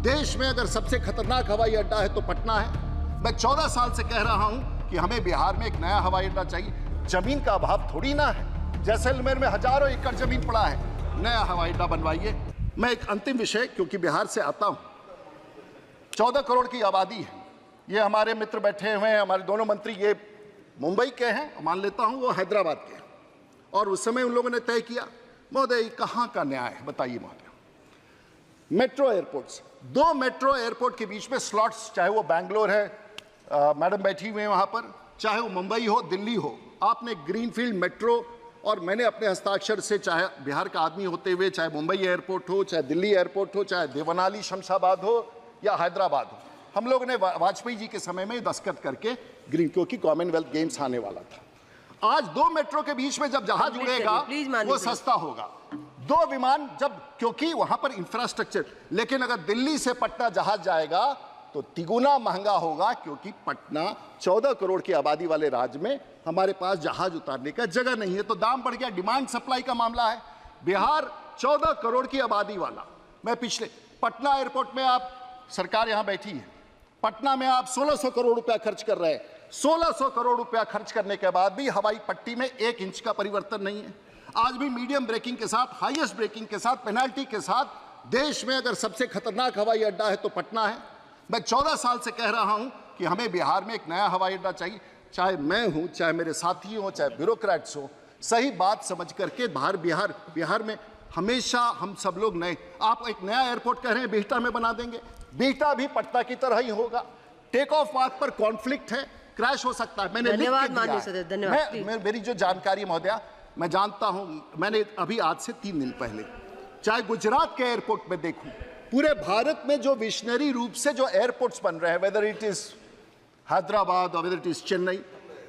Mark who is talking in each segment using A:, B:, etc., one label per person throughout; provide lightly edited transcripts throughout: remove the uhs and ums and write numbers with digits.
A: देश में अगर सबसे खतरनाक हवाई अड्डा है तो पटना है। मैं 14 साल से कह रहा हूं कि हमें बिहार में एक नया हवाई अड्डा चाहिए। जमीन का अभाव थोड़ी ना है, जैसलमेर में हजारों एकड़ जमीन पड़ा है, नया हवाई अड्डा बनवाइए। मैं एक अंतिम विषय, क्योंकि बिहार से आता हूं, 14 करोड़ की आबादी है। ये हमारे मित्र बैठे हुए हैं, हमारे दोनों मंत्री, ये मुंबई के हैं, मान लेता हूं, वो हैदराबाद के हैं। और उस समय उन लोगों ने तय किया, महोदय कहां का न्याय है बताइए महोदय। मेट्रो एयरपोर्ट्स, 2 मेट्रो एयरपोर्ट के बीच में स्लॉट्स, चाहे वो बैंगलोर है, मैडम बैठी हुई है वहां पर, चाहे वो मुंबई हो, दिल्ली हो, आपने ग्रीनफील्ड मेट्रो, और मैंने अपने हस्ताक्षर से, चाहे बिहार का आदमी होते हुए, चाहे मुंबई एयरपोर्ट हो, चाहे दिल्ली एयरपोर्ट हो, चाहे देवनाली शमशाबाद हो या हैदराबाद हो, हम लोगों ने वाजपेयी जी के समय में दस्तखत करके क्योंकि कॉमनवेल्थ गेम्स आने वाला था। आज 2 मेट्रो के बीच में जब जहाज उड़ेगा वो सस्ता होगा। 2 विमान जब, क्योंकि वहां पर इंफ्रास्ट्रक्चर, लेकिन अगर दिल्ली से पटना जहाज जाएगा तो तिगुना महंगा होगा, क्योंकि पटना 14 करोड़ की आबादी वाले राज्य में हमारे पास जहाज उतारने का जगह नहीं है, तो दाम बढ़ गया। डिमांड सप्लाई का मामला है। बिहार 14 करोड़ की आबादी वाला, मैं पिछले पटना एयरपोर्ट में, आप सरकार यहां बैठी है, पटना में आप 1600 करोड़ रुपया खर्च कर रहे हैं। 1600 करोड़ रुपया खर्च करने के बाद भी हवाई पट्टी में 1 इंच का परिवर्तन नहीं है। आज भी मीडियम ब्रेकिंग के साथ, हाईएस्ट ब्रेकिंग के साथ, पेनाल्टी के साथ, देश में अगर सबसे खतरनाक हवाई अड्डा है तो पटना है। मैं 14 साल से कह रहा हूं कि हमें बिहार में एक नया हवाई अड्डा चाहिए। चाहे मैं हूं, चाहे मेरे साथी हो, चाहे ब्यूरोक्रेट्स हो, सही बात समझ करके बिहार में हमेशा हम सब लोग नए, आप एक नया एयरपोर्ट कह रहे हैं बिहटा में बना देंगे, बिहटा भी पटना की तरह ही होगा। टेक ऑफ पाथ पर कॉन्फ्लिक्ट है, क्रैश हो सकता है। मैंने मेरी जो जानकारी महोदया, मैं जानता हूं, मैंने अभी आज से 3 दिन पहले, चाहे गुजरात के एयरपोर्ट में देखूं, पूरे भारत में जो विशनरी रूप से जो एयरपोर्ट्स बन रहे हैं, वेदर इट इज हैदराबाद और whether it is Chennai,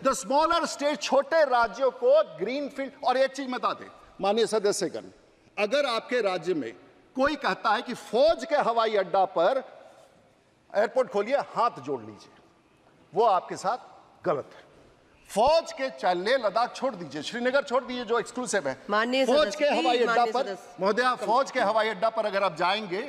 A: the smaller state, छोटे राज्यों को ग्रीनफील्ड। और एक चीज बता दें माननीय सदस्यगण, अगर आपके राज्य में कोई कहता है कि फौज के हवाई अड्डा पर एयरपोर्ट खोलिए, हाथ जोड़ लीजिए, वो आपके साथ गलत है। फौज के, चाहे लेह लद्दाख छोड़ दीजिए, श्रीनगर छोड़ दीजिए जो एक्सक्लूसिव है, फौज के हवाई अड्डा पर महोदया, फौज के हवाई अड्डा पर अगर आप जाएंगे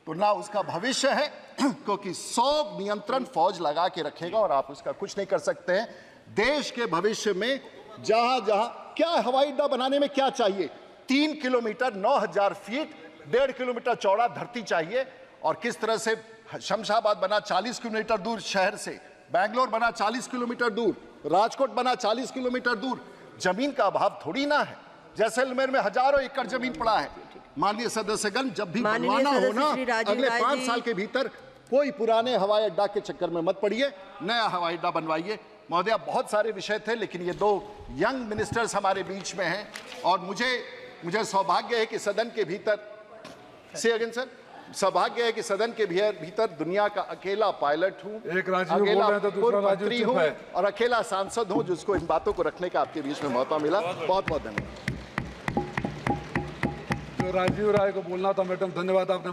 A: तो ना उसका भविष्य है, क्योंकि 100 नियंत्रण फौज लगा के रखेगा और आप उसका कुछ नहीं कर सकते हैं। देश के भविष्य में जहां जहां क्या हवाई अड्डा बनाने में क्या चाहिए, 3 किलोमीटर 9000 फीट 1.5 किलोमीटर चौड़ा धरती चाहिए। और किस तरह से शमशाबाद बना 40 किलोमीटर दूर शहर से, बैंगलोर बना 40 किलोमीटर दूर, राजकोट बना 40 किलोमीटर दूर, जमीन का अभाव थोड़ी ना है। जैसलमेर में हजारों एकड़ जमीन पड़ा है। माननीय सदस्यगण, जब भी बनवाना हो ना, अगले 5 साल के भीतर कोई पुराने हवाई अड्डा के चक्कर में मत पड़िए, नया हवाई अड्डा बनवाइए। महोदया, बहुत सारे विषय थे, लेकिन ये 2 यंग मिनिस्टर्स हमारे बीच में हैं, और मुझे सौभाग्य है कि सदन के भीतर, सौभाग्य है कि सदन के भीतर दुनिया का अकेला पायलट हूं, अकेला मंत्री हूं और अकेला सांसद हूं जिसको इन बातों को रखने का आपके बीच में मौका मिला। बहुत बहुत धन्यवाद।
B: राजीव राय को बोलना था मैडम, धन्यवाद, आपने